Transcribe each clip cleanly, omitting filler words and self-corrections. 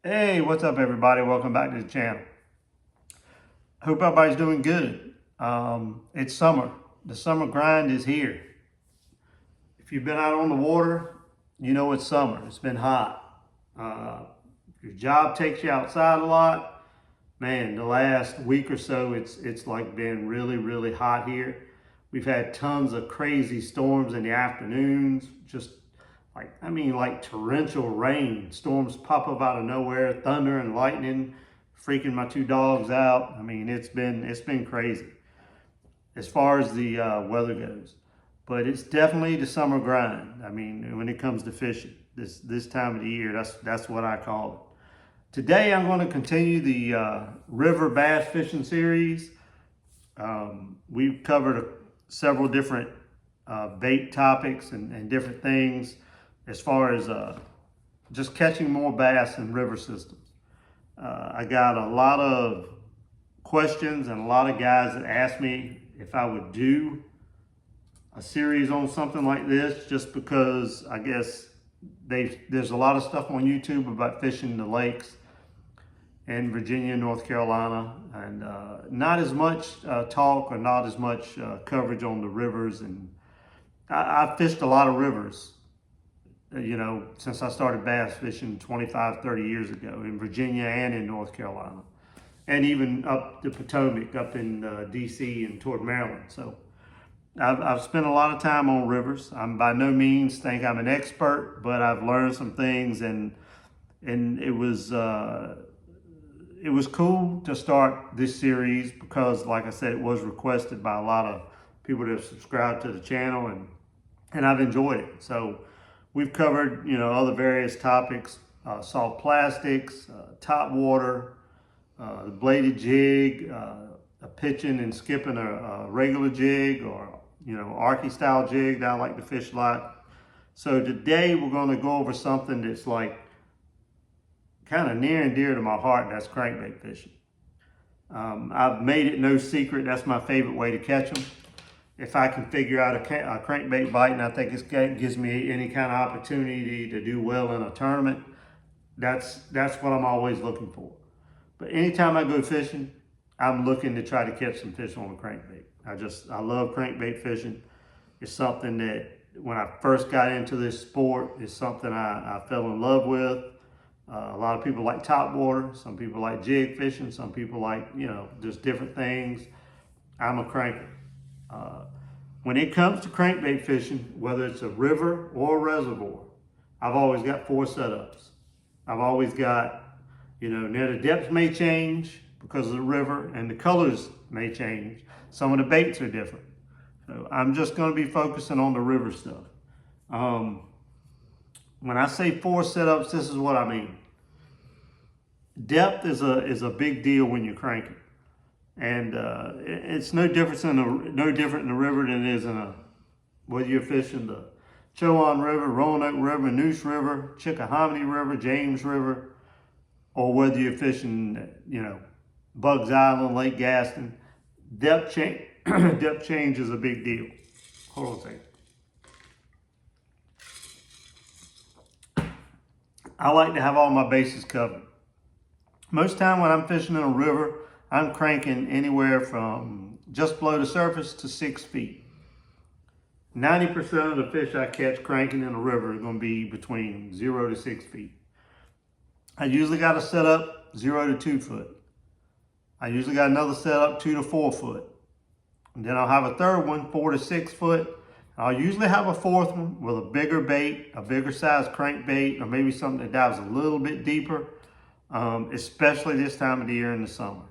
Hey, what's up everybody? Welcome back to the channel. Hope everybody's doing good. It's summer. The summer grind is here. If you've been out on the water, you know it's summer. It's been hot. Your job takes you outside a lot. Man, the last week or so, it's like been really hot here. We've had tons of crazy storms in the afternoons, just like torrential rain. Storms pop up out of nowhere, thunder and lightning, freaking my two dogs out. I mean, it's been crazy as far as the weather goes. But it's definitely the summer grind. I mean, when it comes to fishing, this time of the year, that's what I call it. Today, I'm going to continue the river bass fishing series. We've covered several different bait topics and different things as far as just catching more bass in river systems. I got a lot of questions and a lot of guys that asked me if I would do a series on something like this, just because I guess there's a lot of stuff on YouTube about fishing the lakes in Virginia and North Carolina, and not as much talk or not as much coverage on the rivers. And I've fished a lot of rivers, you know, since I started bass fishing 25, 30 years ago in Virginia and in North Carolina, and even up the Potomac, up in DC and toward Maryland. So I've spent a lot of time on rivers. I'm by no means think I'm an expert, but I've learned some things, and it was cool to start this series because, like I said, it was requested by a lot of people that have subscribed to the channel, and I've enjoyed it. So we've covered, you know, other various topics, salt plastics, top water, the bladed jig, pitching and skipping a regular jig, or, you know, Arky style jig that I like to fish a lot. So today we're going to go over something that's like kind of near and dear to my heart, and that's crankbait fishing. I've made it no secret that's my favorite way to catch them. If I can figure out a crankbait bite, and I think it gives me any kind of opportunity to do well in a tournament, that's what I'm always looking for. But anytime I go fishing, I'm looking to try to catch some fish on a crankbait. I love crankbait fishing. It's something that when I first got into this sport, it's something I fell in love with. A lot of people like top water. Some people like jig fishing. Some people like, you know, just different things. I'm a cranker. When it comes to crankbait fishing, whether it's a river or a reservoir, I've always got 4 setups. I've always got, you know, now the depth may change because of the river, and the colors may change. Some of the baits are different. So I'm just going to be focusing on the river stuff. When I say 4 setups, this is what I mean. Depth is a big deal when you're cranking. And it's no different in the river than it is in whether you're fishing the Chowan River, Roanoke River, Neuse River, Chickahominy River, James River, or whether you're fishing, you know, Bugs Island, Lake Gaston. Depth change is a big deal. Hold on a second. I like to have all my bases covered. Most time when I'm fishing in a river, I'm cranking anywhere from just below the surface to 6 feet. 90% of the fish I catch cranking in a river are going to be between 0 to 6 feet. I usually got a setup 0 to 2 foot. I usually got another setup 2 to 4 foot. And then I'll have a third one 4 to 6 foot. I'll usually have a fourth one with a bigger bait, a bigger size crankbait, or maybe something that dives a little bit deeper, especially this time of the year in the summer.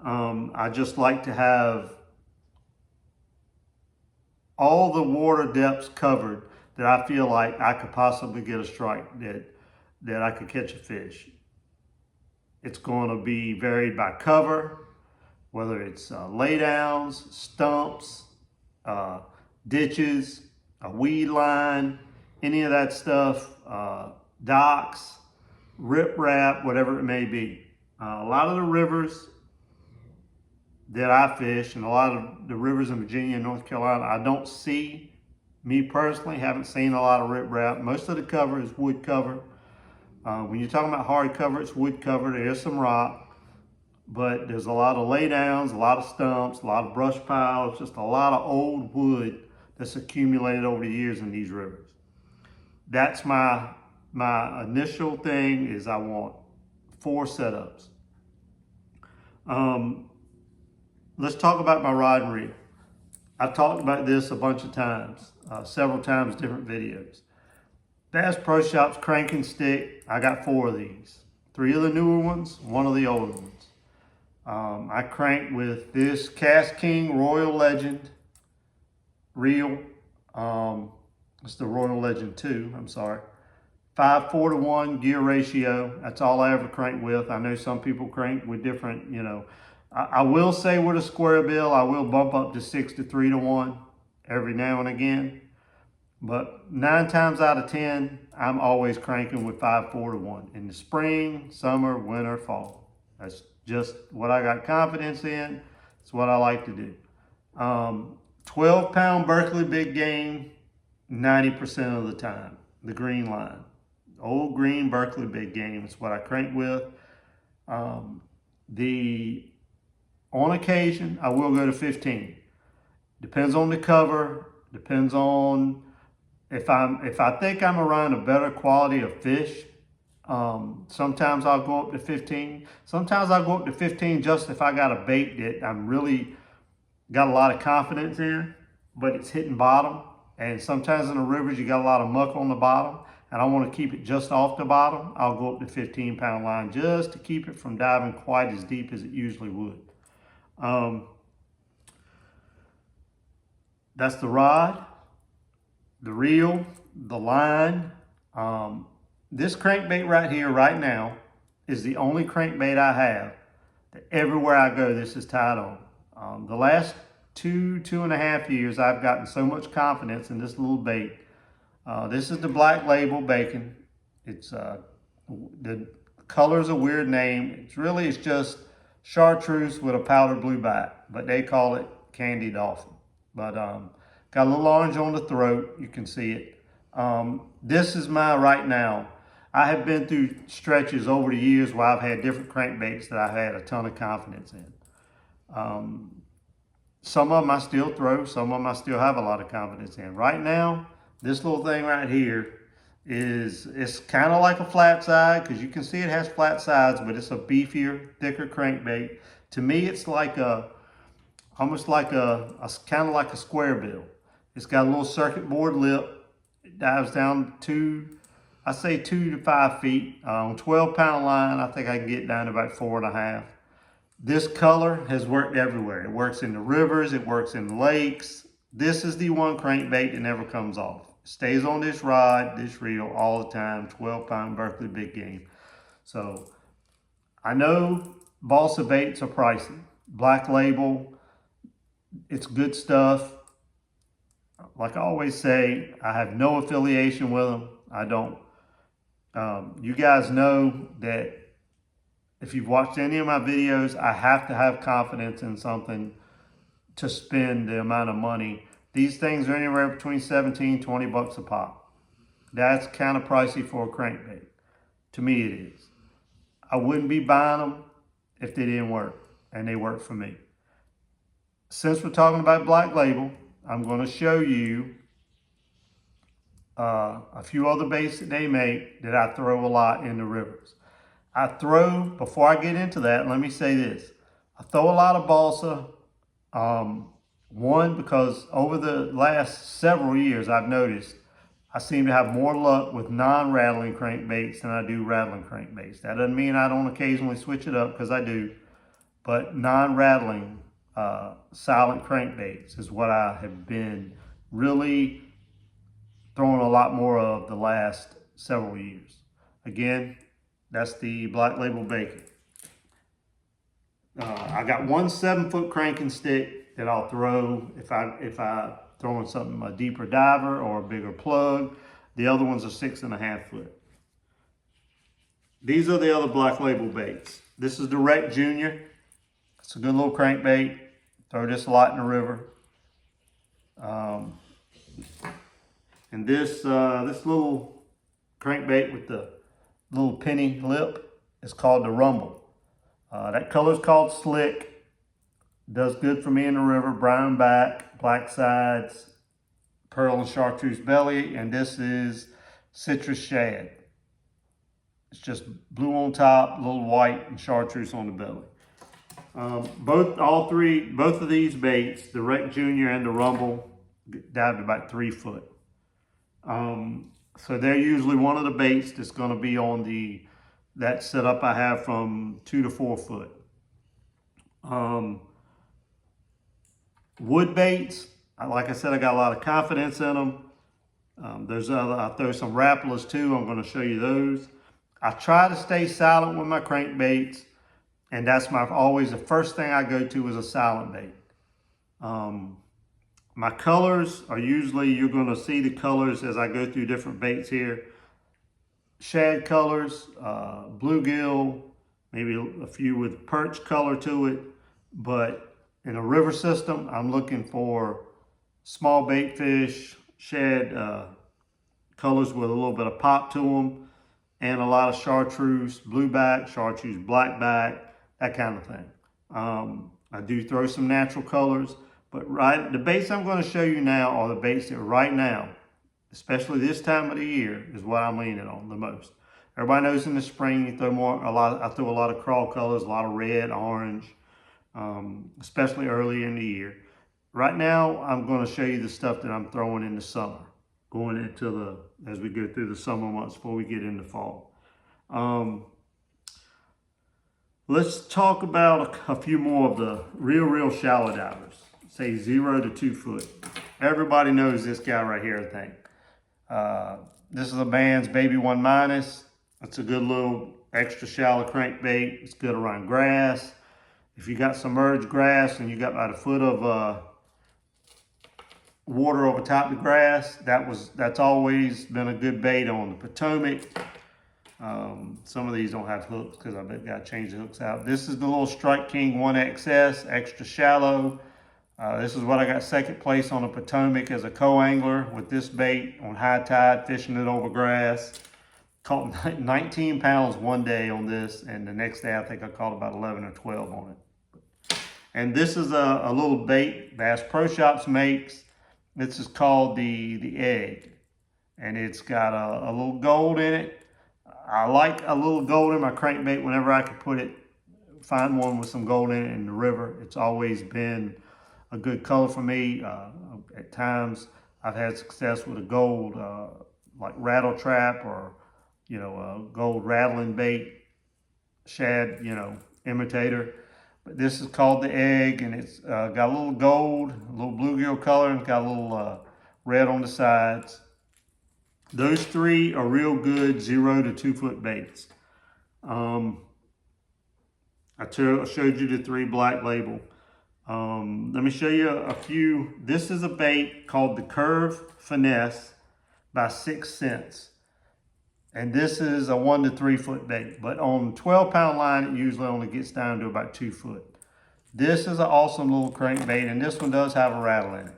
I just like to have all the water depths covered that I feel like I could possibly get a strike, that I could catch a fish. It's going to be varied by cover, whether it's laydowns, stumps, ditches, a weed line, any of that stuff, docks, riprap, whatever it may be. A lot of the rivers that I fish, and a lot of the rivers in Virginia and North Carolina, I don't see, me personally, haven't seen a lot of riprap. Most of the cover is wood cover. When you're talking about hard cover, it's wood cover. There's some rock, but there's a lot of laydowns, a lot of stumps, a lot of brush piles, just a lot of old wood that's accumulated over the years in these rivers. That's my initial thing is I want 4 setups. Let's talk about my rod and reel. I've talked about this a bunch of times, several times, different videos. Bass Pro Shops crank and stick, I got 4 of these. 3 of the newer ones, 1 of the older ones. I crank with this Cast King Royal Legend reel. It's the Royal Legend 2, I'm sorry. 5:4:1 gear ratio. That's all I ever crank with. I know some people crank with different, you know. I will say with a square bill, I will bump up to 6:3:1 every now and again. But 9 times out of 10, I'm always cranking with 5:4:1 in the spring, summer, winter, fall. That's just what I got confidence in. It's what I like to do. 12-pound Berkeley big game, 90% of the time. The green line, old green Berkeley big game is what I crank with. On occasion, I will go to 15. Depends on the cover. Depends on if I think I'm around a better quality of fish. Sometimes I'll go up to 15. Sometimes I'll go up to 15 just if I got a bait that I'm really got a lot of confidence in, but it's hitting bottom. And sometimes in the rivers, you got a lot of muck on the bottom, and I want to keep it just off the bottom. I'll go up to 15-pound line just to keep it from diving quite as deep as it usually would. That's the rod, the reel, the line. This crankbait right here, right now, is the only crankbait I have that everywhere I go, this is tied on. The last 2.5 years, I've gotten so much confidence in this little bait. This is the Black Label Bacon. It's the color's a weird name. It's just chartreuse with a powder blue back, but they call it Candy Dolphin. But got a little orange on the throat. You can see it. This is my right now. I have been through stretches over the years where I've had different crankbaits that I had a ton of confidence in. Some of them I still throw, some of them I still have a lot of confidence in. Right now, this little thing right here it's kind of like a flat side, because you can see it has flat sides, but it's a beefier, thicker crankbait. To me, it's like almost like kind of like a square bill. It's got a little circuit board lip. It dives down I say 2 to 5 feet. On 12-pound line, I think I can get down to about 4.5. This color has worked everywhere. It works in the rivers, it works in the lakes. This is the one crankbait that never comes off. It stays on this rod, this reel all the time, 12-pound Berkeley big game. So I know balsa baits are pricey. Black Label, it's good stuff. Like I always say, I have no affiliation with them. I don't. You guys know that if you've watched any of my videos, I have to have confidence in something to spend the amount of money. These things are anywhere between 17, 20 bucks a pop. That's kind of pricey for a crankbait. To me, it is. I wouldn't be buying them if they didn't work, and they work for me. Since we're talking about Black Label, I'm going to show you a few other baits that they make that I throw a lot in the rivers. Before I get into that, let me say this. I throw a lot of balsa. One, because over the last several years, I've noticed I seem to have more luck with non-rattling crankbaits than I do rattling crankbaits. That doesn't mean I don't occasionally switch it up, because I do. But non-rattling silent crankbaits is what I have been really throwing a lot more of the last several years. Again, that's the Black Label Bacon. I got one 7-foot cranking stick that I'll throw if I throw in something, a deeper diver or a bigger plug. The other ones are 6.5 foot. These are the other Black Label baits. This is the Wreck Junior. It's a good little crankbait. Throw this a lot in the river. And this little crankbait with the little penny lip is called the Rumble. That color is called Slick. Does good for me in the river. Brown back, black sides, pearl and chartreuse belly, and this is Citrus Shad. It's just blue on top, a little white, and chartreuse on the belly. Both of these baits, the Wreck Junior and the Rumble, dive to about 3 foot. So they're usually one of the baits that's going to be on that setup I have from 2 to 4 foot. Wood baits, like I said, I got a lot of confidence in them. I throw some Rapalas too. I'm going to show you those. I try to stay silent with my crankbaits, and that's always the first thing I go to is a silent bait. My colors are usually, you're going to see the colors as I go through different baits here. Shad colors, bluegill, maybe a few with perch color to it. But in a river system, I'm looking for small bait fish, shad colors with a little bit of pop to them, and a lot of chartreuse, blueback, chartreuse, blackback, that kind of thing. I do throw some natural colors, but the baits I'm going to show you now are the baits that right now, especially this time of the year, is what I'm leaning on the most. Everybody knows in the spring you throw I throw a lot of crawl colors, a lot of red, orange, especially early in the year. Right now, I'm going to show you the stuff that I'm throwing in the summer, going into as we go through the summer months before we get into fall. Let's talk about a few more of the real shallow divers, say 0 to 2 foot. Everybody knows this guy right here, I think. This is a Band's Baby 1 Minus. It's a good little extra shallow crankbait. It's good around grass. If you got submerged grass and you got about a foot of water over top the grass, that's always been a good bait on the Potomac. Some of these don't have hooks because I bet got to change the hooks out. This is the little Strike King 1XS, extra shallow. This is what I got second place on the Potomac as a co-angler with this bait on high tide, fishing it over grass. Caught 19 pounds one day on this, and the next day I think I caught about 11 or 12 on it. And this is a little bait Bass Pro Shops makes. This is called the Egg, and it's got a little gold in it. I like a little gold in my crankbait whenever I can find one with some gold in it in the river. It's always been a good color for me. At times I've had success with a gold like rattle trap or a gold rattling bait, shad imitator. But this is called the Egg, and it's got a little gold, a little bluegill color, and it's got a little red on the sides. Those three are real good 0 to 2 foot baits. I showed you the 3 Black Label. Let me show you a few. This is a bait called the Curve Finesse by 6 cents. And this is a 1 to 3 foot bait, but on 12-pound line, it usually only gets down to about 2 foot. This is an awesome little crankbait, and this one does have a rattle in it.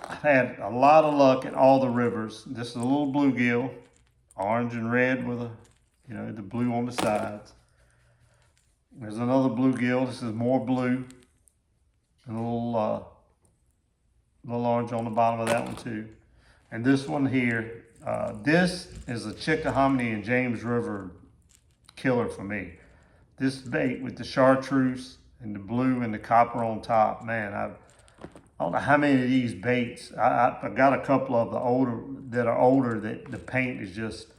I've had a lot of luck in all the rivers. This is a little bluegill, orange and red with the blue on the sides. There's another bluegill. This is more blue, and a little orange on the bottom of that one too. And this one here, this is a Chickahominy and James River killer for me. This bait with the chartreuse and the blue and the copper on top, man, I don't know how many of these baits. I got a couple of the older that the paint is just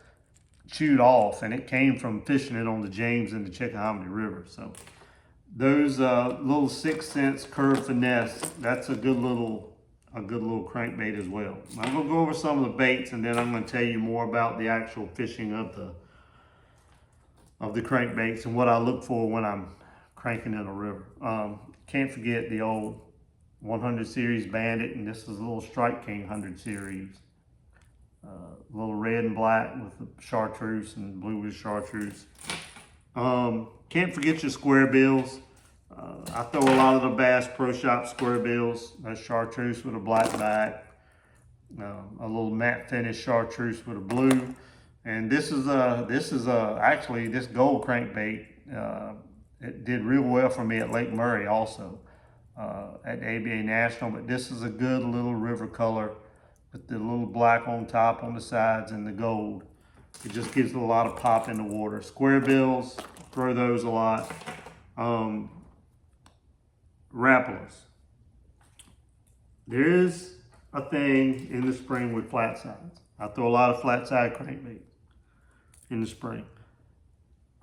chewed off, and it came from fishing it on the James and the Chickahominy River. So those little 6 cents Curve Finesse, that's a good little crankbait as well. I'm gonna go over some of the baits, and then I'm gonna tell you more about the actual fishing of the crankbaits and what I look for when I'm cranking in a river. Can't forget the old 100 series Bandit, and this is a little Strike King 100 series. A little red and black with the chartreuse and blue with chartreuse. Can't forget your square bills. I throw a lot of the Bass Pro Shop square bills. That's chartreuse with a black back. A little matte finish chartreuse with a blue. And actually this gold crankbait, it did real well for me at Lake Murray also, at ABA National. But this is a good little river color with the little black on top, on the sides, and the gold. It just gives it a lot of pop in the water. Square bills, throw those a lot. Rapalas. There is a thing in the spring with flat sides. I throw a lot of flat side crankbait in the spring.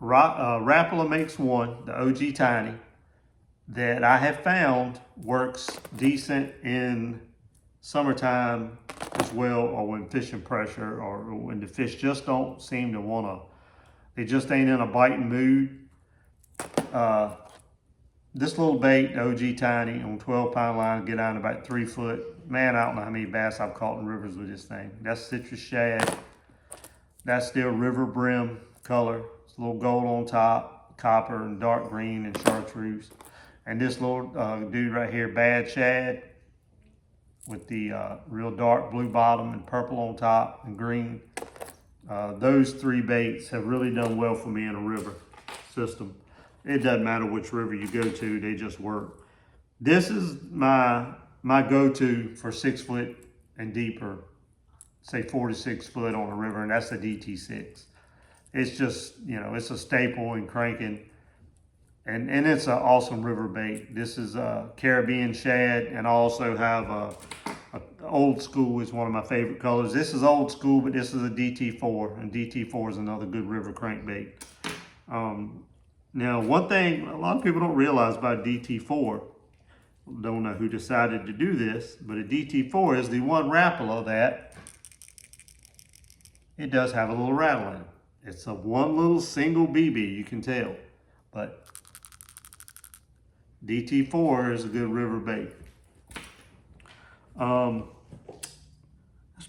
Rapala makes one, the OG Tiny, that I have found works decent in summertime as well, or when fishing pressure, or when the fish just don't seem to wanna, they just ain't in a biting mood. This little bait, the OG Tiny, on 12-pound line, get down to about 3 foot. Man, I don't know how many bass I've caught in rivers with this thing. That's citrus shad. That's still river brim color. It's a little gold on top, copper and dark green and chartreuse. And this little dude right here, bad shad, with the real dark blue bottom and purple on top and green. Those 3 baits have really done well for me in a river system. It doesn't matter which river you go to, they just work. This is my go-to for 6 foot and deeper, say 4 to 6 foot on a river, and that's the DT6. It's just, you know, it's a staple in cranking, and it's an awesome river bait. This is a Caribbean Shad, and I also have a old school is one of my favorite colors. This is old school, but this is a DT4, and DT4 is another good river crankbait. Now, one thing a lot of people don't realize about DT4, don't know who decided to do this, but a DT4 is the one Rapala that it does have a little rattle in it. It's a one little single BB, you can tell, but DT4 is a good river bait. That's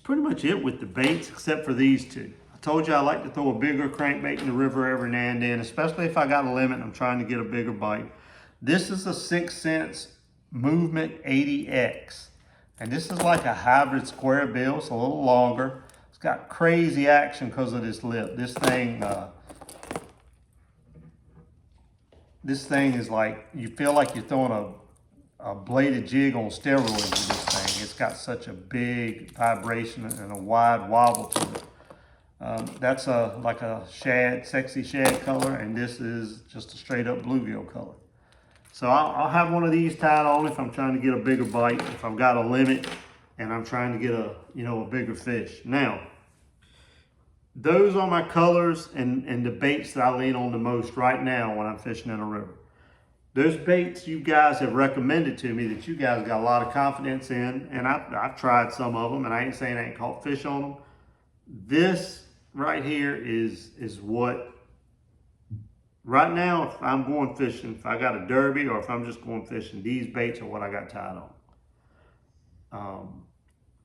pretty much it with the baits, except for these 2. I told you I like to throw a bigger crankbait in the river every now and then, especially if I got a limit and I'm trying to get a bigger bite. This is a 6 Sense Movement 80X. And this is like a hybrid square bill. It's a little longer. It's got crazy action because of this lip. This thing is like, you feel like you're throwing a bladed jig on steroids with this thing. It's got such a big vibration and a wide wobble to it. That's like a shad, sexy shad color, and this is just a straight up bluegill color. So I'll have one of these tied on if I'm trying to get a bigger bite, if I've got a limit and I'm trying to get a bigger fish. Now, those are my colors and the baits that I lean on the most right now when I'm fishing in a river. Those baits you guys have recommended to me that you guys got a lot of confidence in, and I've tried some of them, and I ain't saying I ain't caught fish on them. This right here is what, right now, if I'm going fishing, if I got a derby or if I'm just going fishing, these baits are what I got tied on.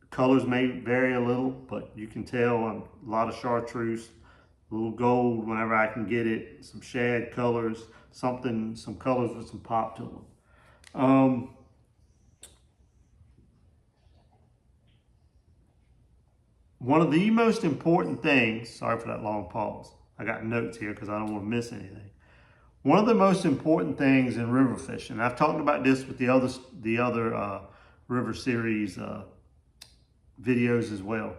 Colors may vary a little, but you can tell a lot of chartreuse, a little gold whenever I can get it, some shad colors, some colors with some pop to them. One of the most important things, sorry for that long pause, I got notes here because I don't want to miss anything. One of the most important things in river fishing, I've talked about this with the other river series videos as well,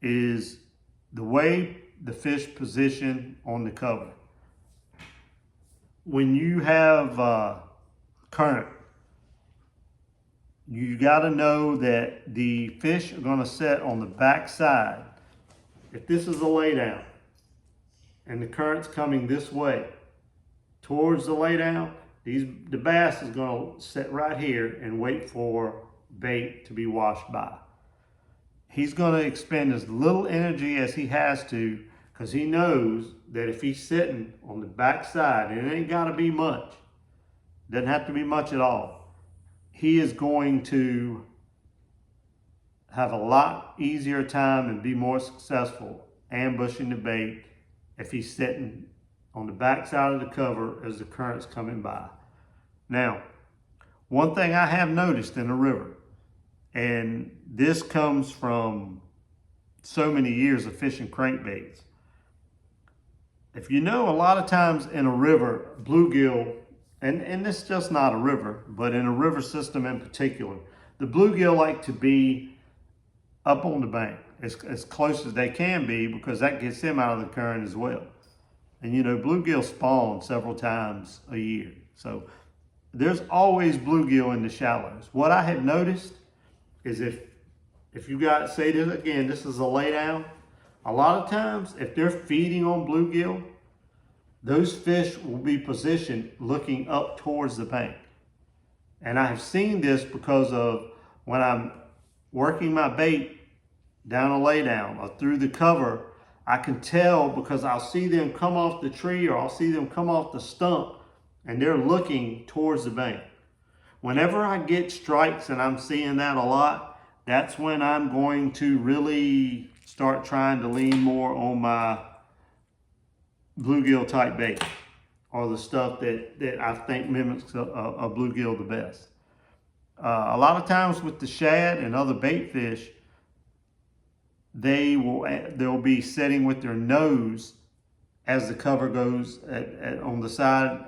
is the way the fish position on the cover. When you have current, you got to know that the fish are going to set on the back side. If this is a laydown and the current's coming this way towards the laydown, the bass is going to sit right here and wait for bait to be washed by. He's going to expend as little energy as he has to, because he knows that if he's sitting on the back side, and it ain't got to be much, doesn't have to be much at all, he is going to have a lot easier time and be more successful ambushing the bait if he's sitting on the back side of the cover as the current's coming by. Now, one thing I have noticed in the river, and this comes from so many years of fishing crankbaits, If you know, a lot of times in a river, bluegill, and this is just not a river, but in a river system in particular, the bluegill like to be up on the bank as close as they can be, because that gets them out of the current as well. And you know, bluegill spawn several times a year. So there's always bluegill in the shallows. What I have noticed is if you got, say this again, this is a lay down, a lot of times if they're feeding on bluegill, those fish will be positioned looking up towards the bank. And I have seen this because of when I'm working my bait down a lay down or through the cover, I can tell because I'll see them come off the tree or I'll see them come off the stump and they're looking towards the bank. Whenever I get strikes and I'm seeing that a lot, that's when I'm going to really start trying to lean more on my bluegill type bait, or the stuff that I think mimics a bluegill the best. A lot of times with the shad and other bait fish, they'll be sitting with their nose as the cover goes on the side,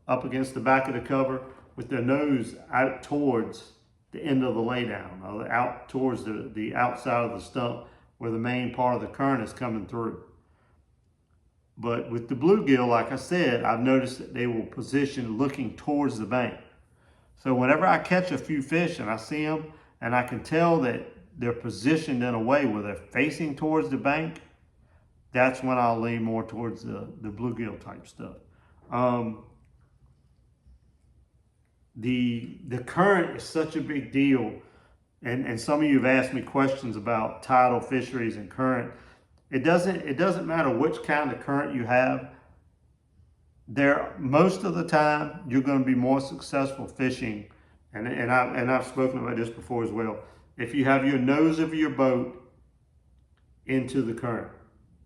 up against the back of the cover, with their nose out towards the end of the laydown, or out towards the outside of the stump where the main part of the current is coming through. But with the bluegill, like I said, I've noticed that they will position looking towards the bank. So whenever I catch a few fish and I see them and I can tell that they're positioned in a way where they're facing towards the bank, that's when I'll lean more towards the bluegill type stuff. The current is such a big deal, and some of you have asked me questions about tidal fisheries and current. It doesn't matter which kind of current you have. Most of the time you're going to be more successful fishing, and I've spoken about this before as well. If you have your nose of your boat into the current,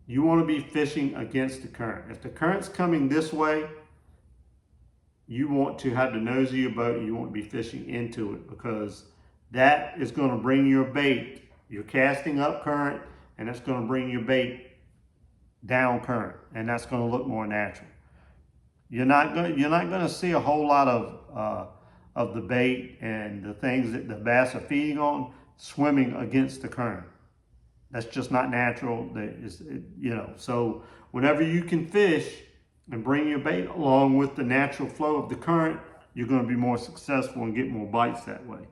you want to be fishing against the current. If the current's coming this way, you want to have the nose of your boat and you want to be fishing into it, because that is going to bring your bait. You're casting up current, and that's going to bring your bait down current, and that's going to look more natural. You're not going to see a whole lot of the bait and the things that the bass are feeding on swimming against the current. That's just not natural. So whenever you can fish and bring your bait along with the natural flow of the current, you're going to be more successful and get more bites that way.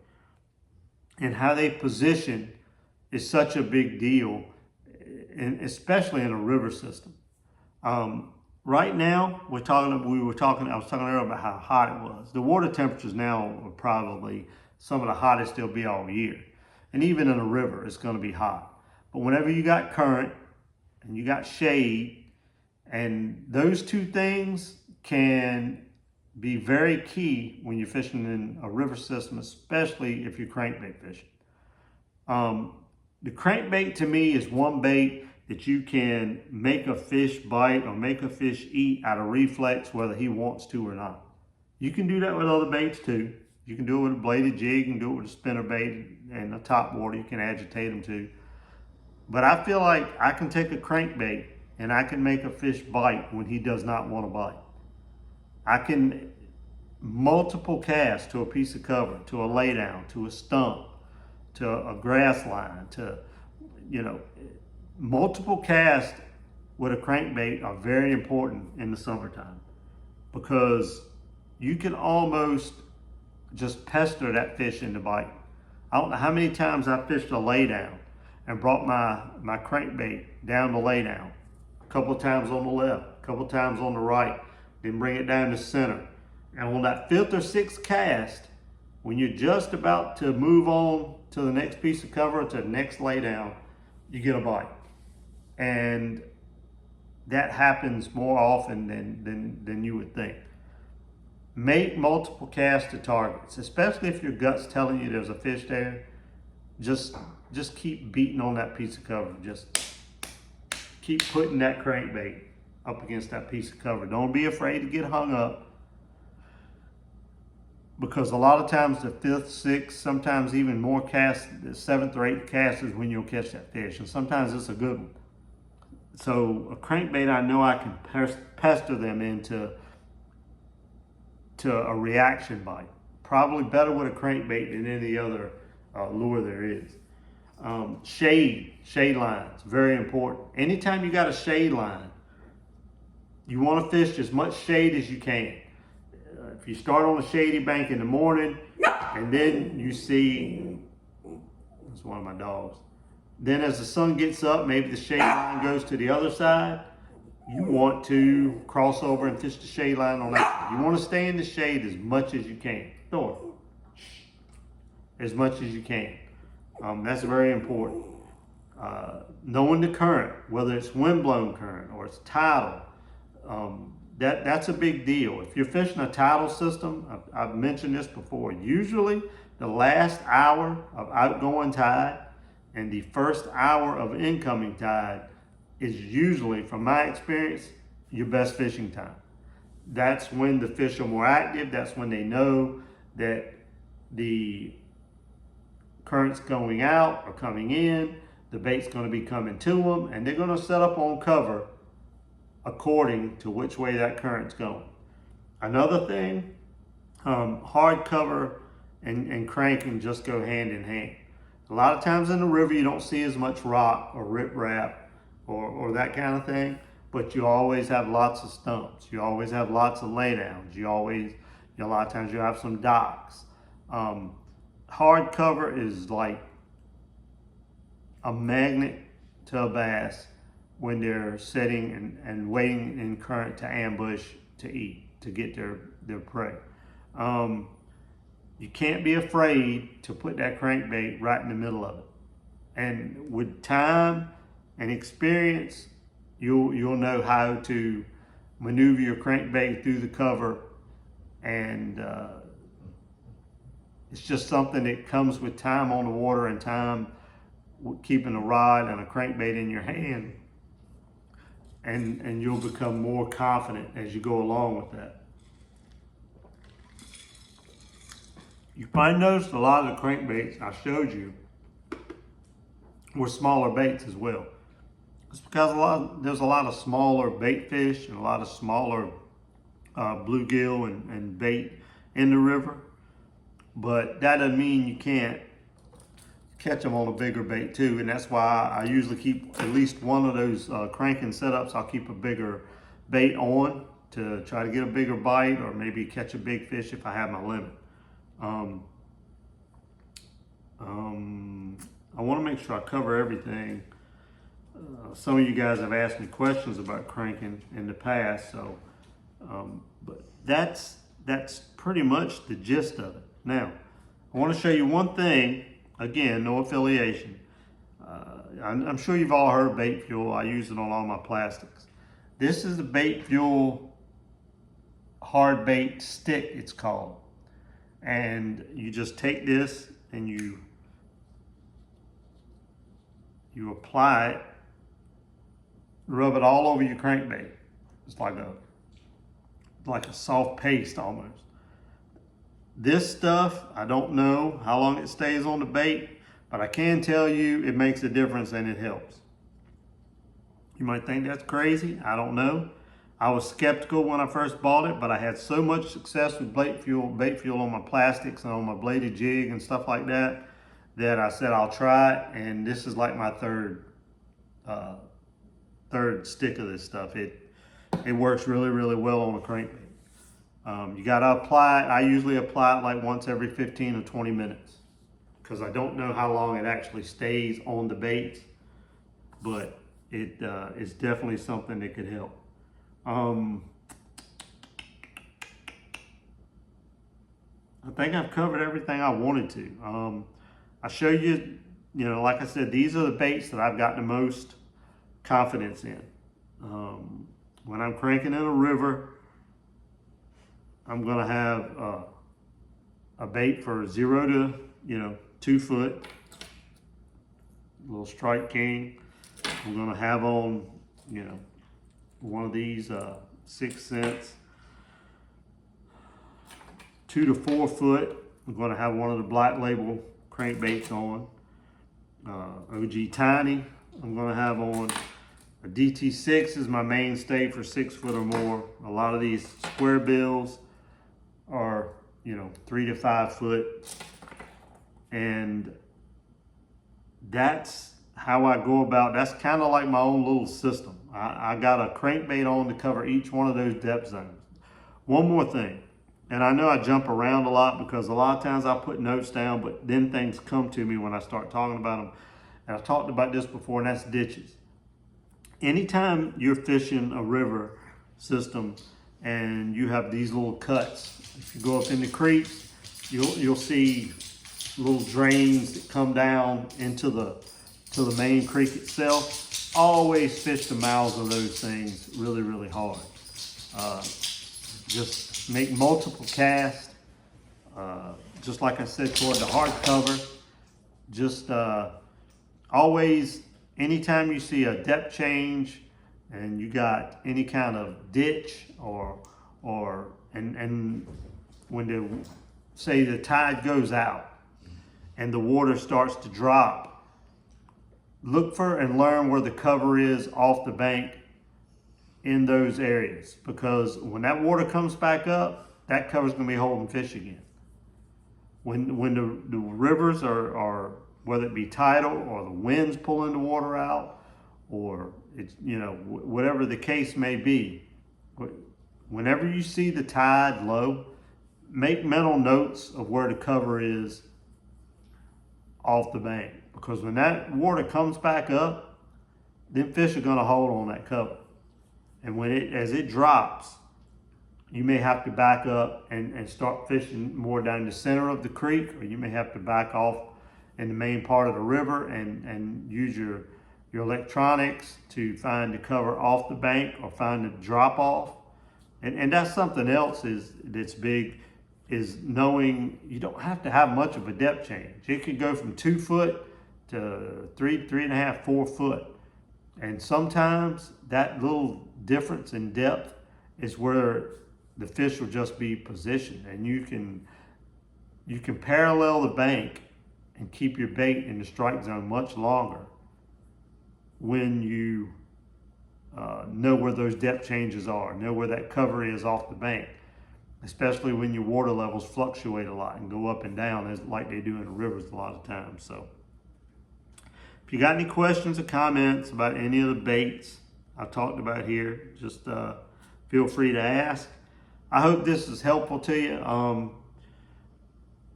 And how they position is such a big deal, and especially in a river system. Right now, I was talking earlier about how hot it was. The water temperatures now are probably some of the hottest they'll be all year. And even in a river, it's going to be hot. But whenever you got current and you got shade, and those two things can be very key when you're fishing in a river system, especially if you're crankbait fishing. The crankbait to me is one bait that you can make a fish bite or make a fish eat out of reflex, whether he wants to or not. You can do that with other baits too. You can do it with a bladed jig, you can do it with a spinner bait and a top water, you can agitate them too. But I feel like I can take a crankbait and I can make a fish bite when he does not want to bite. I can multiple cast to a piece of cover, to a laydown, to a stump, to a grass line, to, multiple casts with a crankbait are very important in the summertime, because you can almost just pester that fish into biting. I don't know how many times I fished a laydown and brought my crankbait down the laydown, a couple of times on the left, a couple of times on the right, then bring it down the center. And on that 5th or 6th cast, when you're just about to move on to the next piece of cover, to the next laydown, you get a bite. And that happens more often than you would think. Make multiple casts to targets, especially if your gut's telling you there's a fish there. Just keep beating on that piece of cover. Just keep putting that crankbait up against that piece of cover. Don't be afraid to get hung up, because a lot of times the 5th, 6th, sometimes even more casts, the 7th or 8th cast is when you'll catch that fish, and sometimes it's a good one. So a crankbait, I know I can pester them into a reaction bite. Probably better with a crankbait than any other lure there is. Shade lines, very important. Anytime you got a shade line, you want to fish as much shade as you can. If you start on a shady bank in the morning and then you see, that's one of my dogs. Then as the sun gets up, maybe the shade line goes to the other side. You want to cross over and fish the shade line on that side. You want to stay in the shade as much as you can. As much as you can. That's very important. Knowing the current, whether it's windblown current or it's tidal, that's a big deal. If you're fishing a tidal system, I've mentioned this before, usually the last hour of outgoing tide and the first hour of incoming tide is usually, from my experience, your best fishing time. That's when the fish are more active. That's when they know that the current's going out or coming in, the bait's going to be coming to them, and they're going to set up on cover according to which way that current's going. Another thing, hard cover and cranking just go hand in hand. A lot of times in the river you don't see as much rock or riprap or that kind of thing, but you always have lots of stumps. You always have lots of laydowns. A lot of times you have some docks. Hard cover is like a magnet to a bass when they're sitting and waiting in current to ambush to eat, to get their prey. You can't be afraid to put that crankbait right in the middle of it. And with time and experience, you'll know how to maneuver your crankbait through the cover, and it's just something that comes with time on the water and time keeping a rod and a crankbait in your hand, and you'll become more confident as you go along with that. You probably noticed a lot of the crankbaits I showed you were smaller baits as well. It's because there's a lot of smaller bait fish and a lot of smaller bluegill and bait in the river, but that doesn't mean you can't catch them on a bigger bait too, and that's why I usually keep at least one of those cranking setups. I'll keep a bigger bait on to try to get a bigger bite or maybe catch a big fish if I have my limit. I want to make sure I cover everything. Some of you guys have asked me questions about cranking in the past, so but that's pretty much the gist of it. Now, I want to show you one thing. Again, no affiliation. I'm sure you've all heard bait fuel. I use it on all my plastics. This is the bait fuel hard bait stick, it's called. And you just take this and you apply it, rub it all over your crankbait. It's like a soft paste almost. This stuff, I don't know how long it stays on the bait, but I can tell you it makes a difference and it helps. You might think that's crazy, I don't know. I was skeptical when I first bought it, but I had so much success with bait fuel on my plastics and on my bladed jig and stuff like that, that I said I'll try it, and this is like my third stick of this stuff. It works really, really well on a crankbait. You gotta apply it. I usually apply it like once every 15 or 20 minutes because I don't know how long it actually stays on the bait, but it's definitely something that could help. I think I've covered everything I wanted to. I show you, like I said, these are the baits that I've got the most confidence in. When I'm cranking in a river, I'm gonna have a bait for 0 to 2 foot, little Strike King. I'm gonna have on, one of these 6 cents, 2 to 4 foot. I'm going to have one of the Black Label crankbaits on. OG Tiny I'm going to have on. A DT6 is my mainstay for 6 foot or more. A lot of these square bills are, 3 to 5 foot. And that's how I go about. That's kind of like my own little system. I got a crankbait on to cover each one of those depth zones. One more thing, and I know I jump around a lot because a lot of times I put notes down, but then things come to me when I start talking about them. And I've talked about this before, and that's ditches. Anytime you're fishing a river system and you have these little cuts, if you go up in the creeks, you'll see little drains that come down into the main creek itself. Always fish the mouths of those things really, really hard. Just make multiple casts. Just like I said, toward the hard cover. Just always, anytime you see a depth change and you got any kind of ditch and when say the tide goes out and the water starts to drop, look for and learn where the cover is off the bank in those areas, because when that water comes back up, that cover's going to be holding fish again. When the rivers are whether it be tidal or the wind's pulling the water out, or it's, whatever the case may be, whenever you see the tide low, make mental notes of where the cover is off the bank, because when that water comes back up, then fish are going to hold on that cover. And as it drops, you may have to back up and start fishing more down the center of the creek, or you may have to back off in the main part of the river and use your electronics to find the cover off the bank or find the drop off. And that's something else that's big, is knowing you don't have to have much of a depth change. It could go from 2 foot to 3.5, 4 foot. And sometimes that little difference in depth is where the fish will just be positioned, and you can parallel the bank and keep your bait in the strike zone much longer when you know where those depth changes are, know where that cover is off the bank, especially when your water levels fluctuate a lot and go up and down like they do in the rivers a lot of times. So if you got any questions or comments about any of the baits I've talked about here, just feel free to ask. I hope this is helpful to you.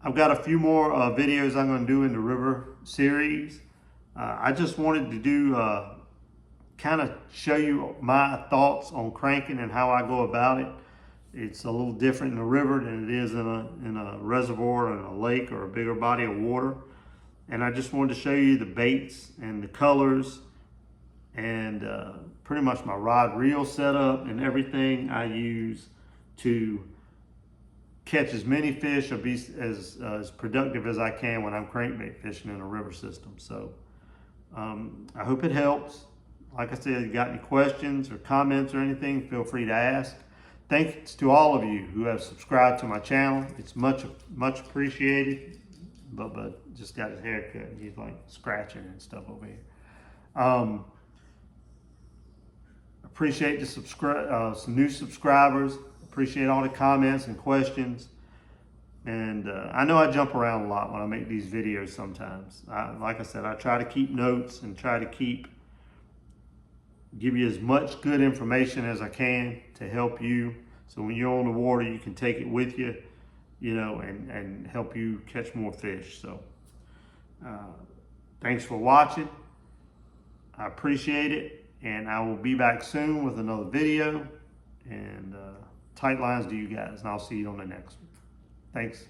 I've got a few more videos I'm going to do in the river series. I just wanted to do kind of show you my thoughts on cranking and how I go about it. It's a little different in the river than it is in a reservoir or in a lake or a bigger body of water. And I just wanted to show you the baits and the colors and pretty much my rod reel setup and everything I use to catch as many fish or be as productive as I can when I'm crankbait fishing in a river system. So I hope it helps. Like I said, if you got any questions or comments or anything, feel free to ask. Thanks to all of you who have subscribed to my channel. It's much appreciated. Bubba just got his hair cut and he's like scratching and stuff over here. Appreciate the some new subscribers. Appreciate all the comments and questions. And I know I jump around a lot when I make these videos sometimes. Like I said, I try to keep notes and try to give you as much good information as I can to help you. So when you're on the water, you can take it with you, and help you catch more fish. So thanks for watching. I appreciate it. And I will be back soon with another video. And tight lines to you guys, and I'll see you on the next one. Thanks.